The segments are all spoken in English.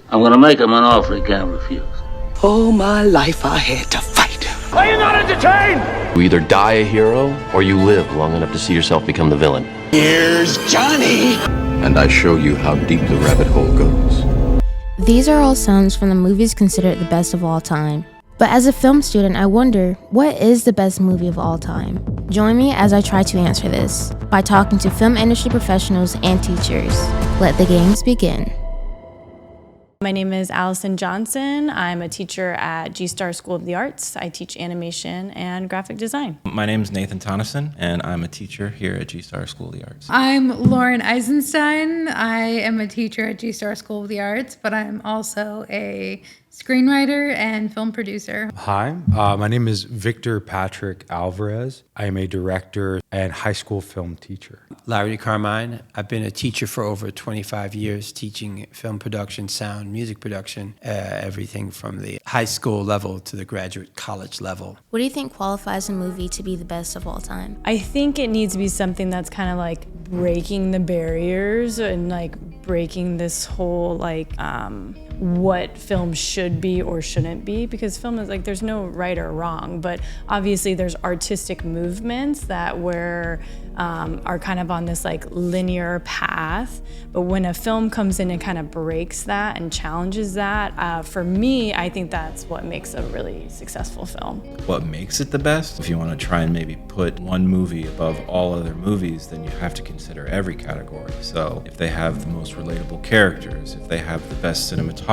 I'm gonna make him an offer he can't refuse. All my life I had to fight. Are you not entertained? You either die a hero, or you live long enough to see yourself become the villain. Here's Johnny! And I show you how deep the rabbit hole goes. These are all sounds from the movies considered the best of all time. But as a film student, I wonder, what is the best movie of all time? Join me as I try to answer this by talking to film industry professionals and teachers. Let the games begin. My name is Allyson Johnson. I'm a teacher at G-Star School of the Arts. I teach animation and graphic design. My name is Tonnessen, and I'm a teacher here at G-Star School of the Arts. I'm Lauryn Eisenstein. I am a teacher at G-Star School of the Arts, but I'm also a screenwriter and film producer. Hi, my name is Victor Patrick Alvarez. I am a director and high school film teacher. Larry DeCarmine. I've been a teacher for over 25 years, teaching film production, sound, music production, everything from the high school level to the graduate college level. What do you think qualifies a movie to be the best of all time? I think it needs to be something that's kind of like breaking the barriers and like breaking this whole like what film should be or shouldn't be, because film is like, there's no right or wrong, but obviously there's artistic movements that are kind of on this like linear path, but when a film comes in and kind of breaks that and challenges that, for me, I think that's what makes a really successful film. What makes it the best? If you want to try and maybe put one movie above all other movies, then you have to consider every category. So if they have the most relatable characters, if they have the best cinematography,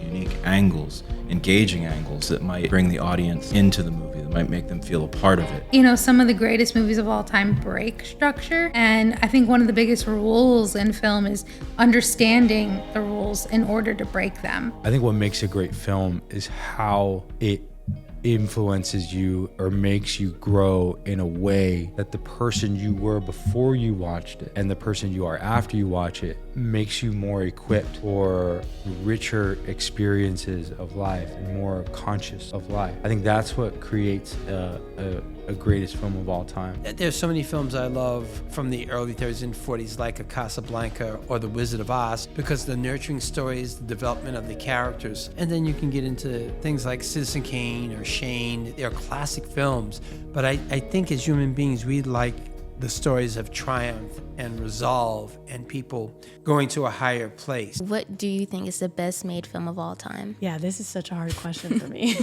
unique angles, engaging angles that might bring the audience into the movie, that might make them feel a part of it. You know, some of the greatest movies of all time break structure, and I think one of the biggest rules in film is understanding the rules in order to break them. I think what makes a great film is how it influences you or makes you grow in a way that the person you were before you watched it and the person you are after you watch it makes you more equipped for richer experiences of life and more conscious of life. I think that's what creates a greatest film of all time. There's so many films I love from the early 30s and 40s, like a Casablanca or The Wizard of Oz, because the nurturing stories, the development of the characters, and then you can get into things like Citizen Kane or Shane. They're classic films, but I think as human beings, we like the stories of triumph and resolve and people going to a higher place. What do you think is the best made film of all time? Yeah, this is such a hard question for me.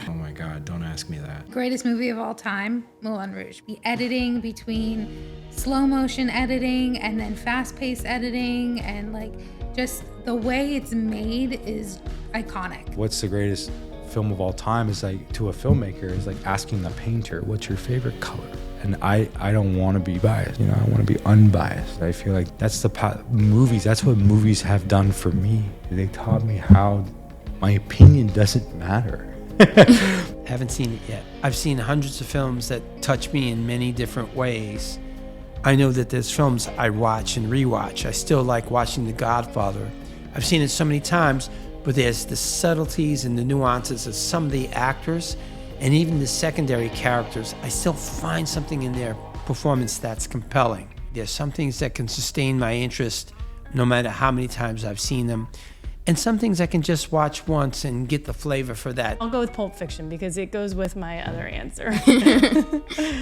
Oh my God, don't ask me that. Greatest movie of all time, Moulin Rouge. The editing between slow motion editing and then fast-paced editing, and like just the way it's made is iconic. What's the greatest film of all time is like, to a filmmaker, is like asking a painter, what's your favorite color? And I don't want to be biased, I want to be unbiased. I feel like that's movies, that's what movies have done for me. They taught me how my opinion doesn't matter. Haven't seen it yet. I've seen hundreds of films that touch me in many different ways. I know that there's films I watch and rewatch. I still like watching The Godfather. I've seen it so many times, but there's the subtleties and the nuances of some of the actors and even the secondary characters. I still find something in their performance that's compelling. There's some things that can sustain my interest no matter how many times I've seen them, and some things I can just watch once and get the flavor for that. I'll go with Pulp Fiction because it goes with my other answer.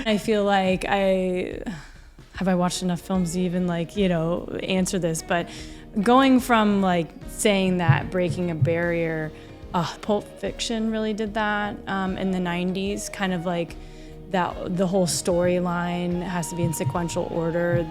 I feel like have I watched enough films to even answer this, but going from like saying that breaking a barrier, Pulp Fiction really did that in the 90s, kind of like that the whole storyline has to be in sequential order,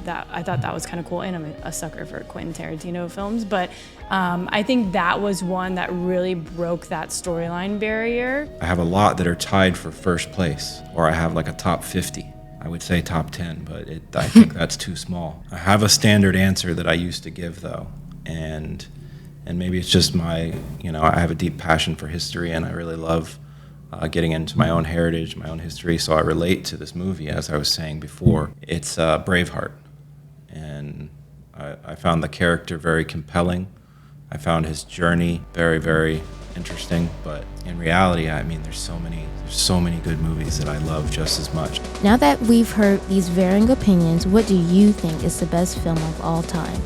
that I thought that was kind of cool, and I'm a sucker for Quentin Tarantino films, but I think that was one that really broke that storyline barrier. I have a lot that are tied for first place, or I have like a top 50. I would say top 10, but I think that's too small. I have a standard answer that I used to give though, and maybe it's just I have a deep passion for history, and I really love getting into my own heritage, my own history, so I relate to this movie, as I was saying before. It's Braveheart, and I found the character very compelling. I found his journey very, very interesting, but in reality, I mean, there's so many good movies that I love just as much. Now that we've heard these varying opinions, what do you think is the best film of all time?